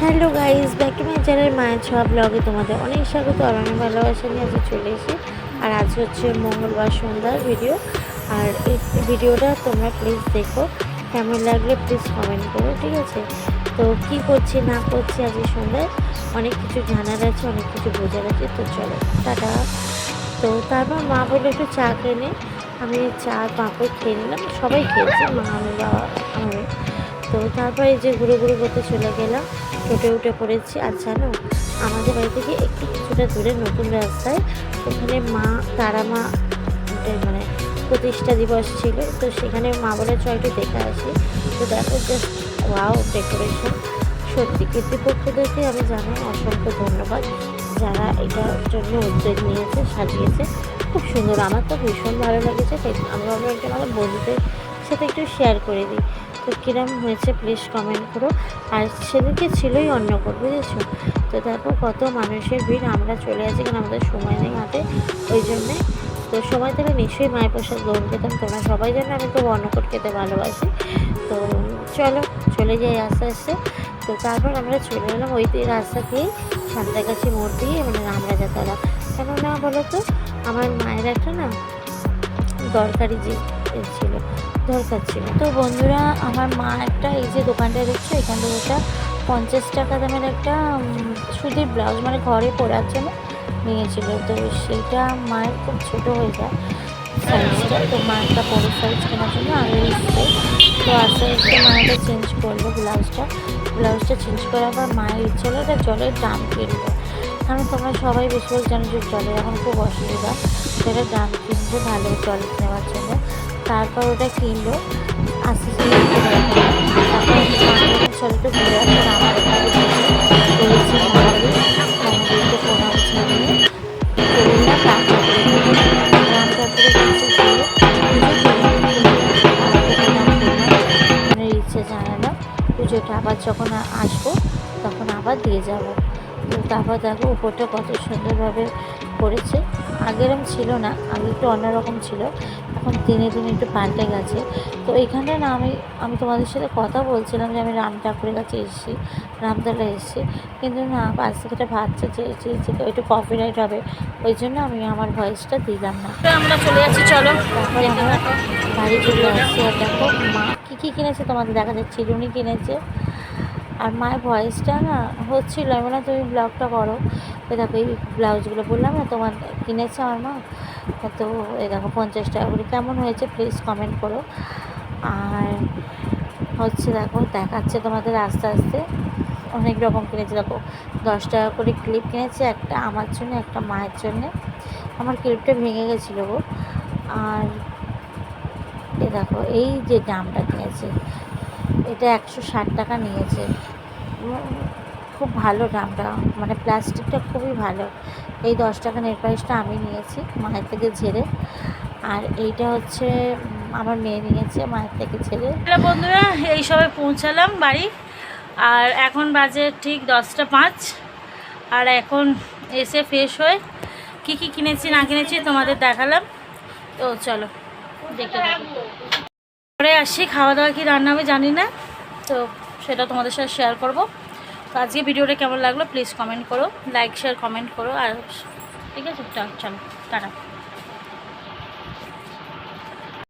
Hello guys, back to my channel মায়ের ছোঁয়া ব্লগে তোমাদের অনেক স্বাগত। আর অনেক ভালোবাসা নিয়ে আজকে চলে এসেছি। আর আজ হচ্ছে মঙ্গলবার সন্ধ্যার ভিডিও। আর এই ভিডিওটা তোমরা প্লিজ দেখো, কেমন লাগলে প্লিজ কমেন্ট করো, ঠিক আছে? তো কী করছি না করছি আজকে সন্ধ্যায় অনেক কিছু জানার আছে, অনেক কিছু বোঝার আছে। তো চলো টাটা। তো তারপর মা বললো একটু চা খেয়ে, আমি চা পাঁপড় খেয়ে নিলাম। সবাই খেয়েছি, মা, আমি, বাবা, আমি। তো তারপরে এই যে ঘুরে ঘুরে করতে চলে গেলাম, টোটে উঠে পড়েছি। আর জানো, আমাদের বাড়ি থেকে একটু কিছুটা দূরে নতুন রাস্তায় ওখানে মা তারা মা মানে প্রতিষ্ঠা দিবস ছিল। তো সেখানে মা বলে চ একটু দেখে আসি। তো দেখো জাস্ট ওয়াও ডেকোরেশন। সত্যি কর্তৃপক্ষদেরকে আমি জানাই অসংখ্য ধন্যবাদ, যারা এটার জন্য উদ্যোগ নিয়েছে, সাজিয়েছে। খুব সুন্দর, আমার তো ভীষণ ভালো লেগেছে। তাই আমি ভাবলাম একটু আমাদের বন্ধুদের সাথে একটু শেয়ার করে দিই। তো কীরকম হয়েছে প্লিজ কমেন্ট করো। আর সেদিনকে ছিলই অন্নকূট, বুঝেছো? তো দেখো কত মানুষের ভিড়। আমরা চলে আসি কারণ আমাদের সময় নেই হাতে, ওই জন্যে। তো সময় তাহলে নিশ্চয়ই মায়ের প্রসাদ গ্রহণ খেতাম। তোমরা সবাই জানো আমি খুব অন্নকূট খেতে ভালোবাসি। তো চলো চলে যাই আস্তে আস্তে। তো তারপর আমরা চলে এলাম ওই রাস্তা দিয়েই, সান্তাগাছি মোড় দিয়ে, মানে রামরাজাতলা। কেননা বলো তো, আমার মায়ের একটা না দরকারি যে ছিল, দরকার ছিল। তো বন্ধুরা, আমার মা একটা এই যে দোকানটা দেখছো, এখান থেকে একটা 50 টাকা দামের একটা সুতির ব্লাউজ, মানে ঘরে পরার জন্য নিয়েছিল। তো সেইটা মায়ের খুব ছোটো হয়ে যায় সাইজটা। তো মা একটা বড়ো সাইজ কেনার জন্য আগে এসছে। তো আস্তে আস্তে মায়েরা চেঞ্জ করলো ব্লাউজটা চেঞ্জ করার পর মায়ের ইচ্ছে হলো একটা জলের ড্রাম কিনলো। কারণ তোমরা সবাই বেশিরভাগ জানো যে জলের এখন খুব অসুবিধা, সেটা ড্রাম কিনতে ভালো জল নেওয়ার জন্য। তারপর ওটা কিনলো, আস্তে আস্তে তারপর চলতে ঘুরে আসলে আমার করেছি মহাদেবকে প্রণাম জানিয়ে চললাম রামচন্দ্রের কাছে গিয়ে মনের ইচ্ছে জানালাম। পুজোটা আবার যখন আসবো তখন আবার দিয়ে যাব। তো তারপর দেখো উপরটা কত সুন্দরভাবে করেছে। আগের ছিল না, আগে একটু অন্যরকম ছিল, এখন দিনে দিনে একটু পাল্টে গেছে। তো এইখানে না আমি তোমাদের সাথে কথা বলছিলাম যে আমি রাম ঠাকুরের কাছে এসেছি, রামতলা এসেছি, কিন্তু না পাশ থেকে একটা ভাবছে যে একটু কপিরাইট হবে, ওই জন্য আমি আমার ভয়েসটা দিলাম না। আমরা চলে যাচ্ছি, চলো। তারপরে আমরা বাড়ি চলে আসছি। আর দেখো মা কী কিনেছে তোমাদের দেখা যাচ্ছে, চিরুনি কিনেছে। আর মায়ের ভয়েসটা না হচ্ছিলো, আমি না তুমি ব্লগটা করো। তো দেখো এই ব্লাউজগুলো বললাম না তোমার কিনেছে আমার মা। তো এই দেখো 50 টাকা করে, কেমন হয়েছে প্লিজ কমেন্ট করো। আর হচ্ছে দেখো দেখাচ্ছে তোমাদের আস্তে আস্তে অনেক রকম কিনেছে। দেখো 10 টাকা করে ক্লিপ কিনেছে, একটা আমার জন্য, একটা মায়ের জন্যে। আমার ক্লিপটা ভেঙে গেছিলো গো। আর এ দেখো এই যে দামটা কিনেছে, এটা 160 টাকা নিয়েছে। খুব ভালো দামটা, মানে প্লাস্টিকটা খুবই ভালো। এই 10 টাকা নেট পালিশটা আমি নিয়েছি মায়ের থেকে ঝেড়ে, আর এইটা হচ্ছে আমার মেয়ে নিয়েছে মায়ের থেকে ঝেড়ে। বন্ধুরা, এই সবে পৌঁছালাম বাড়ি। আর এখন বাজে ঠিক 10টা 5। আর এখন এসে ফ্রেশ হয়ে কী কিনেছি না কিনেছি তোমাদের দেখালাম। তো চলো দেখতে থাকো। পরে আসি, খাওয়া দাওয়া কি রান্না আমি জানি না, তো সেটা তোমাদের সাথে শেয়ার করবো। তো আজকে ভিডিওটা কেমন লাগলো প্লিজ কমেন্ট করো, লাইক শেয়ার কমেন্ট করো। আর ঠিক আছে, চলো টাটা।